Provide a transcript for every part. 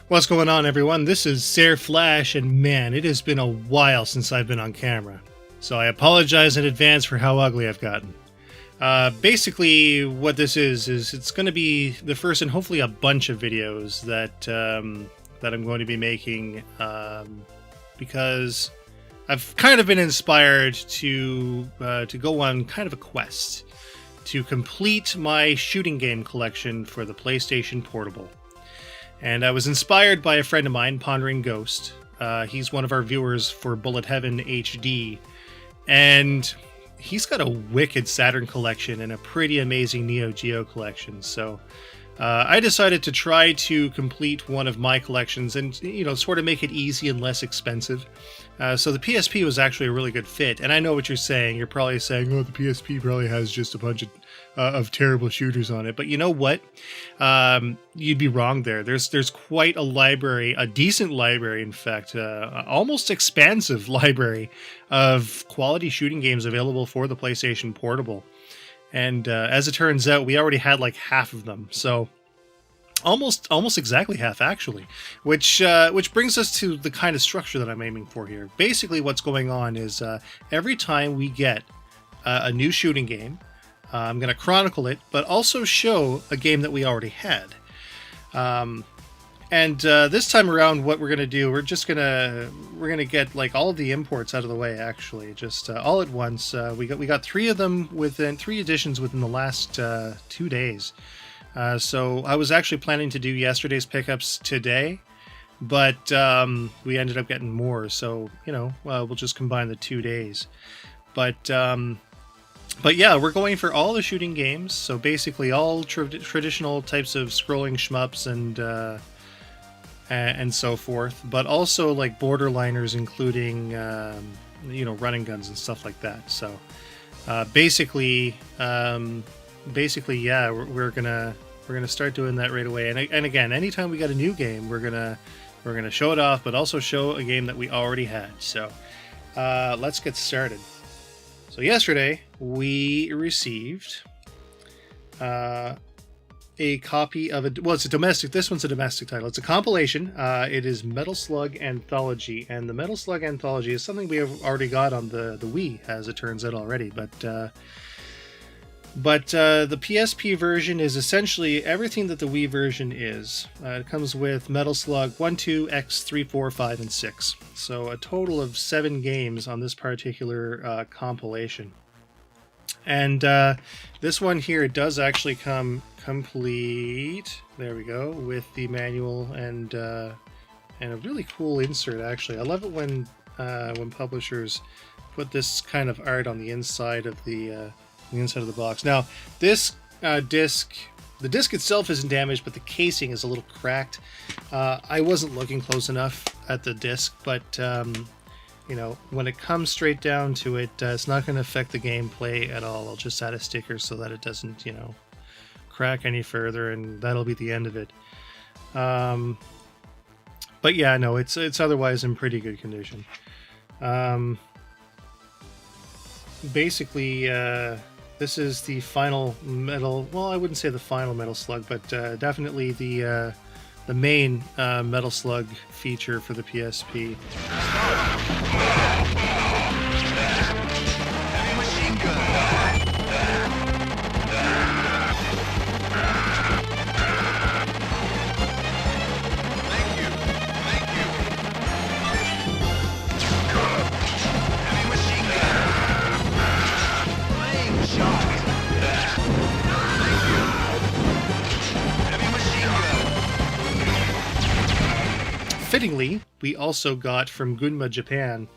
What's going on, everyone? This is Sare Flash, and man, it has been a while since I've been on camera. So I apologize in advance for how ugly I've gotten. Basically, what this is it's going to be the first and hopefully a bunch of videos that I'm going to be making because I've kind of been inspired to go on kind of a quest to complete my shooting game collection for the PlayStation Portable. And I was inspired by a friend of mine, Pondering Ghost. He's one of our viewers for Bullet Heaven HD. And he's got a wicked Saturn collection and a pretty amazing Neo-Geo collection. So I decided to try to complete one of my collections and, sort of make it easy and less expensive. So the PSP was actually a really good fit. And I know what you're saying. You're probably saying, oh, the PSP probably has just a bunch of terrible shooters on it. But you know what? You'd be wrong there. There's quite a library, a decent library, in fact, almost expansive library of quality shooting games available for the PlayStation Portable. And as it turns out, we already had like half of them. So almost exactly half, actually, which brings us to the kind of structure that I'm aiming for here. Basically, what's going on is every time we get a new shooting game, I'm going to chronicle it, but also show a game that we already had. And this time around, what we're going to do, we're gonna get like all of the imports out of the way. Actually, just all at once. We got 3 of them within 3 editions within the last 2 days. So I was actually planning to do yesterday's pickups today, but we ended up getting more. So we'll just combine the 2 days. But yeah, we're going for all the shooting games. So basically, all traditional types of scrolling shmups and so forth, but also like borderliners, including running guns and stuff like that. So basically, yeah, we're gonna start doing that right away. And again, anytime we got a new game, we're gonna show it off, but also show a game that we already had. So let's get started. So yesterday we received a copy of it's a domestic. This one's a domestic title. It's a compilation. It is Metal Slug Anthology, and the Metal Slug Anthology is something we have already got on the Wii, as it turns out already. But the PSP version is essentially everything that the Wii version is. It comes with Metal Slug 1, 2, X, 3, 4, 5, and 6. So a total of 7 games on this particular compilation. And this one here does actually come complete. There we go, with the manual and a really cool insert. Actually, I love it when publishers put this kind of art on the inside of the box. Now, this disc, the disc itself isn't damaged, but the casing is a little cracked. I wasn't looking close enough at the disc, but when it comes straight down to it, it's not going to affect the gameplay at all. I'll just add a sticker so that it doesn't, crack any further, and that'll be the end of it. But yeah, no, it's otherwise in pretty good condition. Basically, this is the final Metal. Well, I wouldn't say the final Metal Slug, but definitely the main Metal Slug feature for the PSP. Heavy machine gun. Thank you. Heavy machine gun. Playing shot. Thank you. Heavy machine gun. Fittingly, we also got from Gunma, Japan,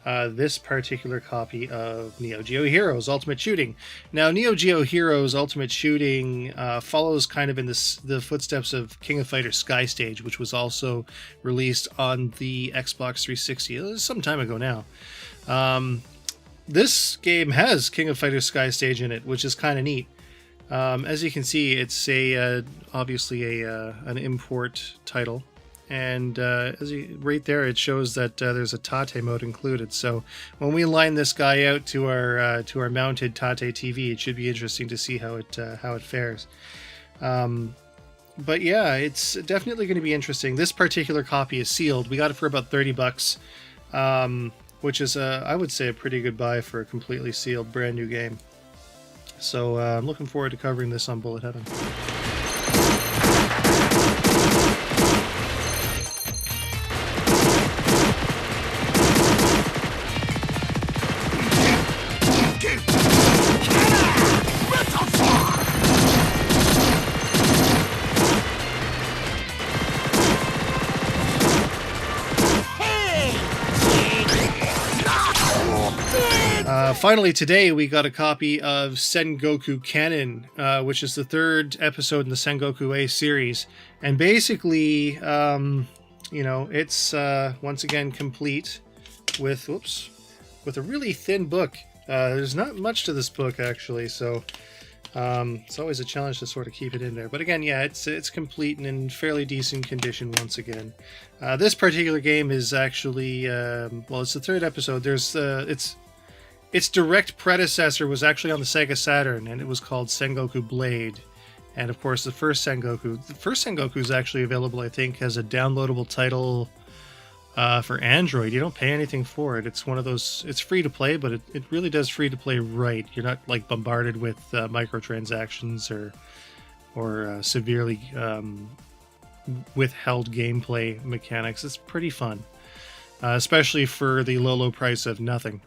this particular copy of Neo-Geo Heroes Ultimate Shooting. Now, Neo-Geo Heroes Ultimate Shooting follows kind of in the footsteps of King of Fighters Sky Stage, which was also released on the Xbox 360 some time ago now. This game has King of Fighters Sky Stage in it, which is kind of neat. As you can see, it's obviously an import title. And right there, it shows that there's a Tate mode included. So when we line this guy out to our mounted Tate TV, it should be interesting to see how it fares. But yeah, it's definitely going to be interesting. This particular copy is sealed. We got it for about $30, which is, I would say, a pretty good buy for a completely sealed brand new game. So I'm looking forward to covering this on Bullet Heaven. Finally, today we got a copy of Sengoku Cannon, which is the third episode in the Sengoku A series. And basically, you know, it's once again complete with, with a really thin book. There's not much to this book, actually, so it's always a challenge to sort of keep it in there. But again, yeah, it's complete and in fairly decent condition once again. This particular game is actually, well, it's the third episode. There's, its direct predecessor was actually on the Sega Saturn, and it was called Sengoku Blade. And of course, the first Sengoku is actually available, I think, as a downloadable title for Android. You don't pay anything for it. It's one of those, it's free to play, but it really does free to play right. You're not like bombarded with microtransactions or severely withheld gameplay mechanics. It's pretty fun, especially for the low price of nothing.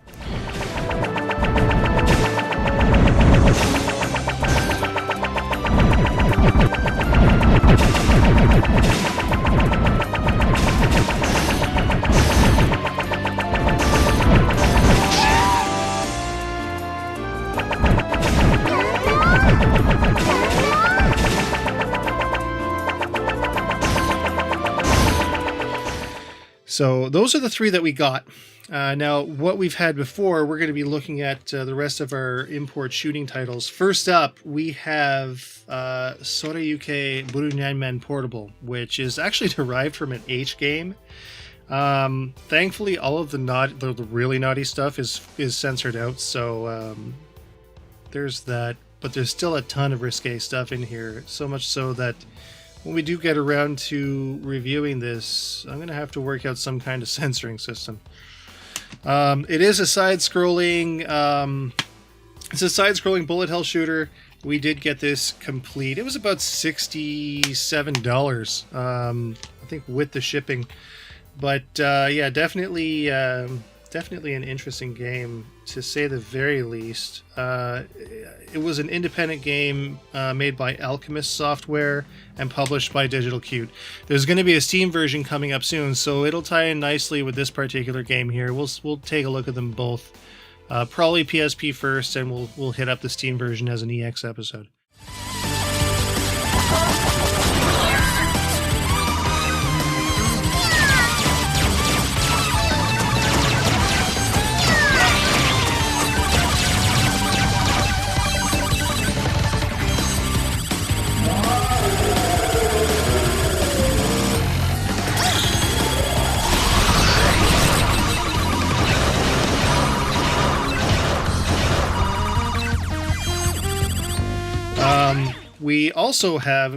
So those are the three that we got. Now, what we've had before, we're going to be looking at the rest of our import shooting titles. First up, we have Soreyuke Burunyanman Portable, which is actually derived from an H game. Thankfully, all of the really naughty stuff is censored out, so there's that. But there's still a ton of risque stuff in here, so much so that when we do get around to reviewing this, I'm going to have to work out some kind of censoring system. It is a side-scrolling bullet hell shooter. We did get this complete. It was about $67, I think, with the shipping. But yeah, definitely an interesting game, to say the very least. It was an independent game made by Alchemist Software and published by Digital Cute. There's going to be a Steam version coming up soon, so it'll tie in nicely with this particular game here. We'll take a look at them both. Probably PSP first, and we'll hit up the Steam version as an EX episode.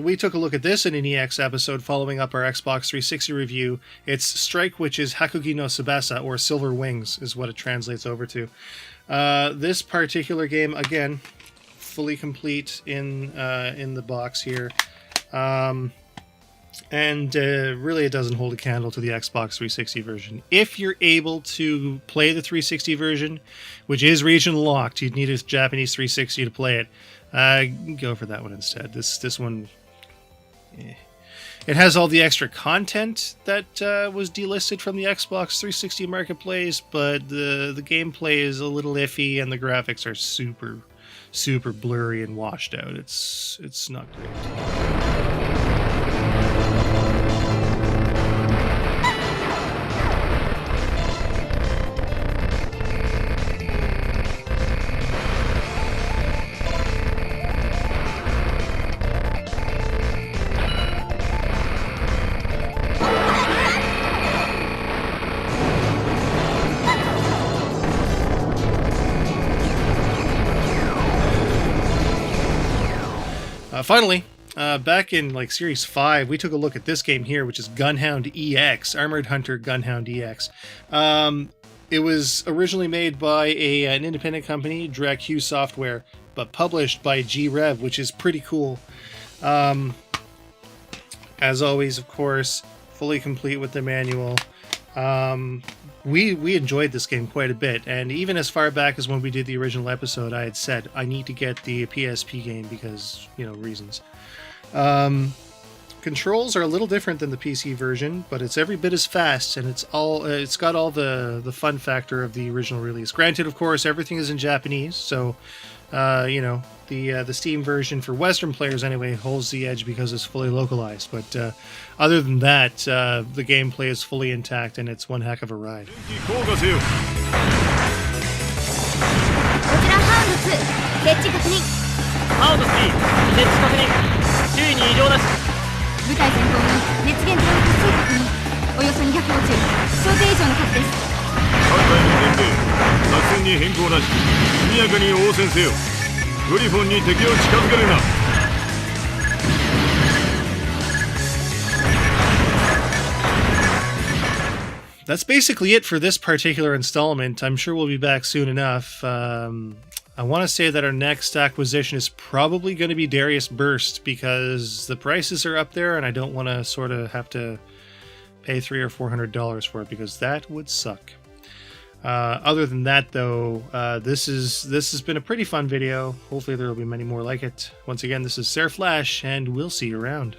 We took a look at this in an EX episode following up our Xbox 360 review. It's Strike, which is Hakugin no Tsubasa, or Silver Wings is what it translates over to. This particular game, again, fully complete in the box here. And really it doesn't hold a candle to the Xbox 360 version. If you're able to play the 360 version, which is region locked, you'd need a Japanese 360 to play it. Go for that one instead. This one, it has all the extra content that was delisted from the Xbox 360 marketplace, but the gameplay is a little iffy and the graphics are super blurry and washed out. It's not great. Finally, back in like Series 5, we took a look at this game here, which is Gunhound EX, Armored Hunter Gunhound EX. It was originally made by an independent company, DirectQ Software, but published by G-Rev, which is pretty cool. As always, of course, fully complete with the manual. We enjoyed this game quite a bit, and even as far back as when we did the original episode, I had said I need to get the PSP game because, you know, reasons. Controls are a little different than the PC version, but it's every bit as fast, and it's got all the fun factor of the original release. Granted, of course, everything is in Japanese, so you know, the Steam version for Western players anyway holds the edge because it's fully localized. But other than that, the gameplay is fully intact, and it's one heck of a ride. こちらハウンド2設置確認。ハウンド3設置確認。周囲に異常なし。部隊前方に熱源ゼロの発生確認。およそ200落ち想定以上の数です。各隊に伝令作戦に変更なし速やかに応戦せよ。グリフォンに敵を近づけるな。That's basically it for this particular installment. I'm sure we'll be back soon enough. I want to say that our next acquisition is probably going to be Darius Burst because the prices are up there and I don't want to sort of have to pay $300 or $400 for it because that would suck. Other than that, though, this has been a pretty fun video. Hopefully there will be many more like it. Once again, this is Sarah Flash, and we'll see you around.